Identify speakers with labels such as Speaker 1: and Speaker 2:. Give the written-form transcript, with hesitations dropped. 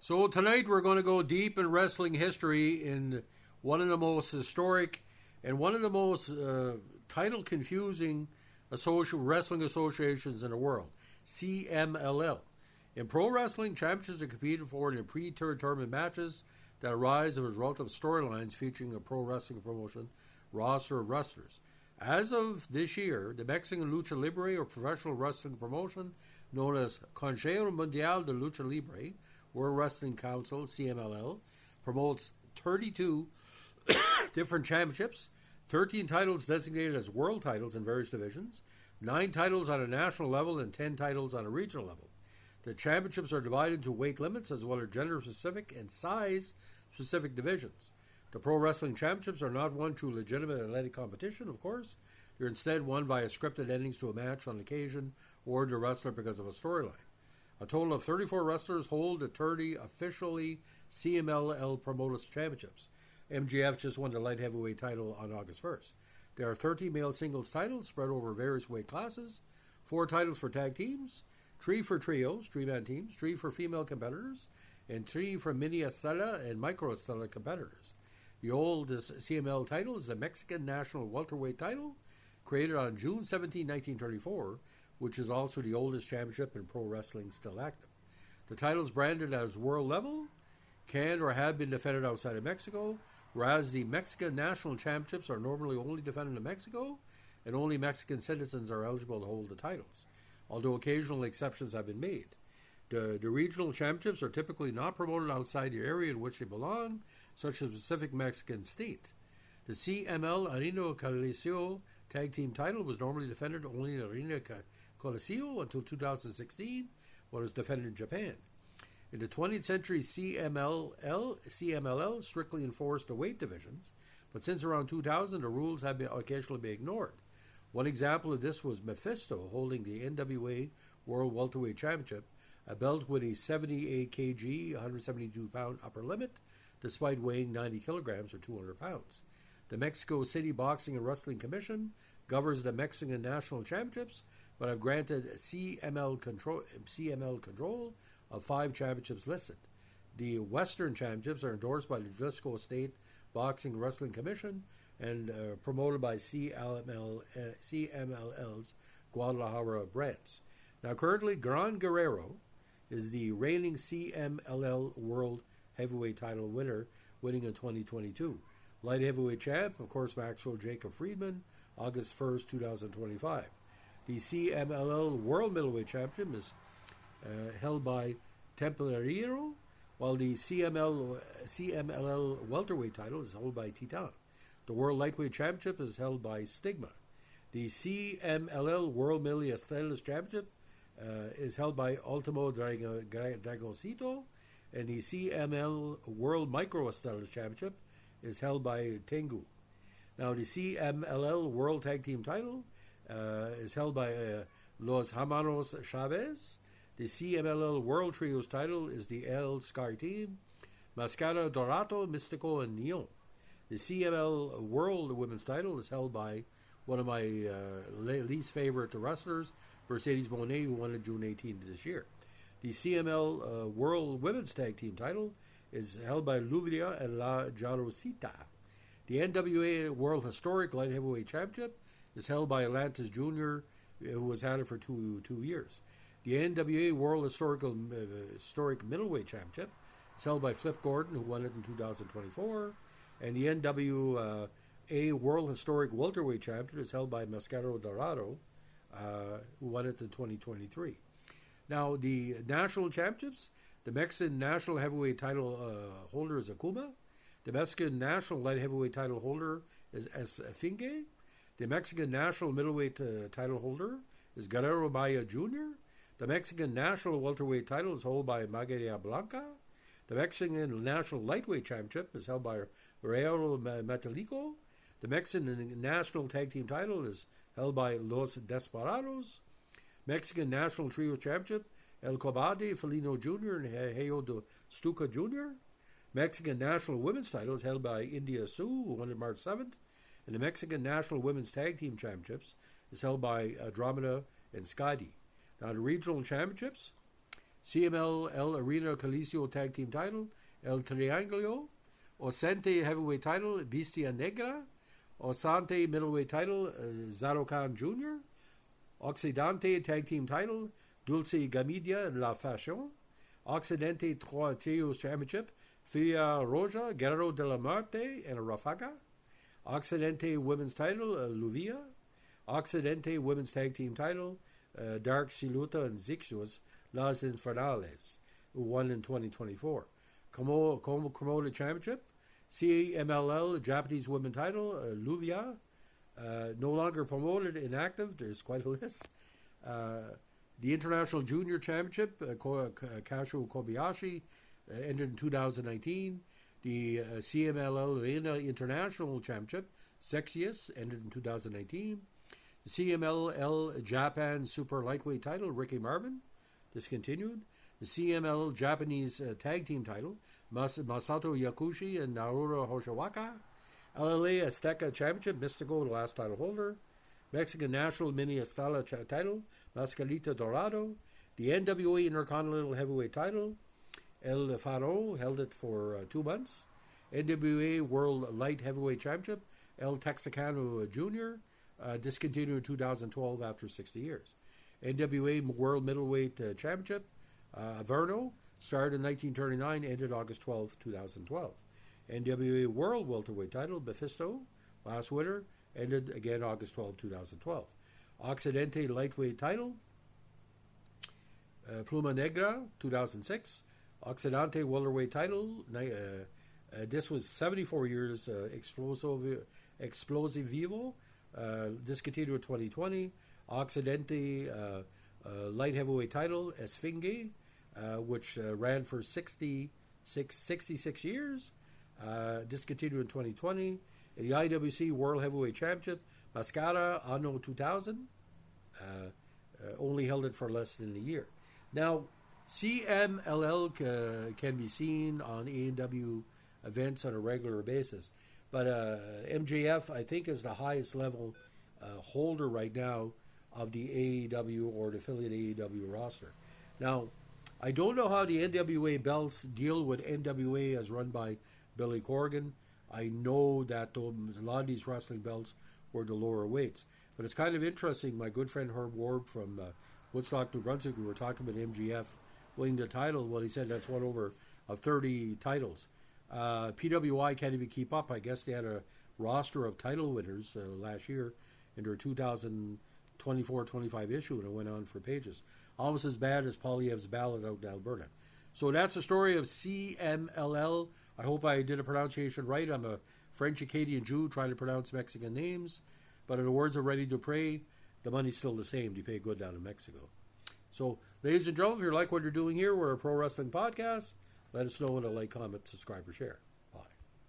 Speaker 1: So tonight we're going to go deep in wrestling history in one of the most historic and one of the most title confusing wrestling associations in the world, CMLL. In pro wrestling, championships are competed for in predetermined matches that arise as a result of storylines featuring a pro wrestling promotion roster of wrestlers. As of this year, the Mexican Lucha Libre, or professional wrestling promotion known as Consejo Mundial de Lucha Libre, World Wrestling Council, CMLL, promotes 32 different championships, 13 titles designated as world titles in various divisions, 9 titles on a national level, and 10 titles on a regional level. The championships are divided into weight limits as well as gender-specific and size-specific divisions. The Pro Wrestling Championships are not won through legitimate athletic competition, of course. They're instead won via scripted endings to a match on occasion or the wrestler because of a storyline. A total of 34 wrestlers hold the 30 officially CMLL Promoters Championships. MJF just won the light heavyweight title on August 1st. There are 30 male singles titles spread over various weight classes, 4 titles for tag teams, 3 for trios, 3-man teams, 3 for female competitors, and 3 for mini Estrella and micro Estrella competitors. The oldest CML title is the Mexican National Welterweight title, created on June 17, 1934, which is also the oldest championship in pro wrestling still active. The title is branded as world level, can or have been defended outside of Mexico, whereas the Mexican National Championships are normally only defended in Mexico, and only Mexican citizens are eligible to hold the titles, although occasional exceptions have been made. The regional championships are typically not promoted outside the area in which they belong, such as a specific Mexican state. The CML Arena Coliseo tag team title was normally defended only in Arena Coliseo until 2016, when it was defended in Japan. In the 20th century, CMLL strictly enforced the weight divisions, but since around 2000, the rules have occasionally been ignored. One example of this was Mephisto holding the NWA World Welterweight Championship, a belt with a 78 kg, 172-pound upper limit, despite weighing 90 kilograms or 200 pounds. The Mexico City Boxing and Wrestling Commission governs the Mexican National Championships, but have granted CML control of 5 championships listed. The Western Championships are endorsed by the Jalisco State Boxing and Wrestling Commission and promoted by CMLL's Guadalajara branch. Now, currently, Gran Guerrero is the reigning CMLL World Heavyweight title winner, winning in 2022. Light heavyweight champ, of course, Maxwell Jacob Friedman, August 1st, 2025. The CMLL World Middleweight Championship is held by Templariero, while the CMLL Welterweight title is held by Titan. The World Lightweight Championship is held by Stigma. The CMLL World Mille Estrellas Championship is held by Ultimo Dragoncito, and the CML World Micro Estrellas Championship is held by Tengu. Now, the CMLL World Tag Team title is held by Los Hermanos Chavez. The CMLL World Trios title is the El Sky Team, Mascara Dorado, Mystico, and Neon. The CML World Women's title is held by one of my least favorite wrestlers, Mercedes Moné, who won it June 18th this year. The CML World Women's Tag Team title is held by Luvia and La Jarosita. The NWA World Historic Light Heavyweight Championship is held by Atlantis Jr., who has had it for two years. The NWA World Historic Middleweight Championship is held by Flip Gordon, who won it in 2024. And the NWA World Historic Welterweight Championship is held by Mascaro Dorado, who won it in 2023. Now, the national championships, the Mexican National Heavyweight title holder is Akuma. The Mexican National Light Heavyweight title holder is Esfinge. The Mexican National Middleweight title holder is Guerrero Maya Jr. The Mexican National Welterweight title is held by Magaria Blanca. The Mexican National Lightweight Championship is held by Rayo Metalico. The Mexican National Tag Team title is held by Los Desperados. Mexican National Trio Championship, El Cobade, Felino Jr. and Heyo de Stuca Jr. Mexican National Women's title is held by India Sue, who won it March 7th. And the Mexican National Women's Tag Team Championships is held by Andromeda and Skadi. Now, the regional championships, CMLL Arena Coliseo Tag Team title, El Trianglo. Osente Heavyweight title, Bestia Negra. Osante Middleweight title, Zarokan Jr. Occidente Tag Team title, Dulce Gamidia La Fashion. Occidente Trios Championship, Fia Roja, Guerrero de la Muerte, and Rafaga. Occidente Women's title, Luvia. Occidente Women's Tag Team title, Dark Siluta and Zixus, Las Infernales, who won in 2024. Como Promoted Championship, CMLL Japanese Women title, Luvia, no longer promoted, inactive, there's quite a list. The International Junior Championship, Kashu Kobayashi, ended in 2019. The CMLL Arena International Championship, Sexius, ended in 2019. The CMLL Japan Super Lightweight title, Ricky Marvin, discontinued. The CMLL Japanese Tag Team title, Masato Yakushi and Naoto Hoshawaka. LLA Azteca Championship, Mystico, the last title holder. Mexican National Mini Estala title, Mascalita Dorado. The NWA Intercontinental Heavyweight title, El Faro, held it for 2 months. NWA World Light Heavyweight Championship, El Texicano Jr., discontinued in 2012 after 60 years. NWA World Middleweight Championship, Averno, started in 1939, ended August 12, 2012. NWA World Welterweight title, Mephisto, last winter, ended again August 12, 2012. Occidente Lightweight title, Pluma Negra, 2006. Occidente Welterweight title, this was 74 years, Explosivo, discontinued in 2020. Occidente Light Heavyweight title, Esfinge, which ran for 66 years, discontinued in 2020. The IWC World Heavyweight Championship, Mascara Anno 2000, only held it for less than a year. Now, CMLL can be seen on AEW events on a regular basis, but MJF, I think, is the highest level holder right now of the AEW or the affiliate AEW roster. Now, I don't know how the NWA belts deal with NWA as run by Billy Corgan. I know that a lot of these wrestling belts were the lower weights. But it's kind of interesting. My good friend Herb Ward from Woodstock, New Brunswick, we were talking about MGF winning the title. Well, he said that's one over of 30 titles. PWI can't even keep up. I guess they had a roster of title winners last year in their 2024-25 issue, and it went on for pages. Almost as bad as Poilievre's ballot out in Alberta. So that's the story of CMLL. I hope I did a pronunciation right. I'm a French-Acadian Jew trying to pronounce Mexican names. But in the words of Ready to Pray, the money's still the same. You pay good down in Mexico. So, ladies and gentlemen, if you like what you're doing here, we're a pro wrestling podcast. Let us know with a like, comment, subscribe, or share.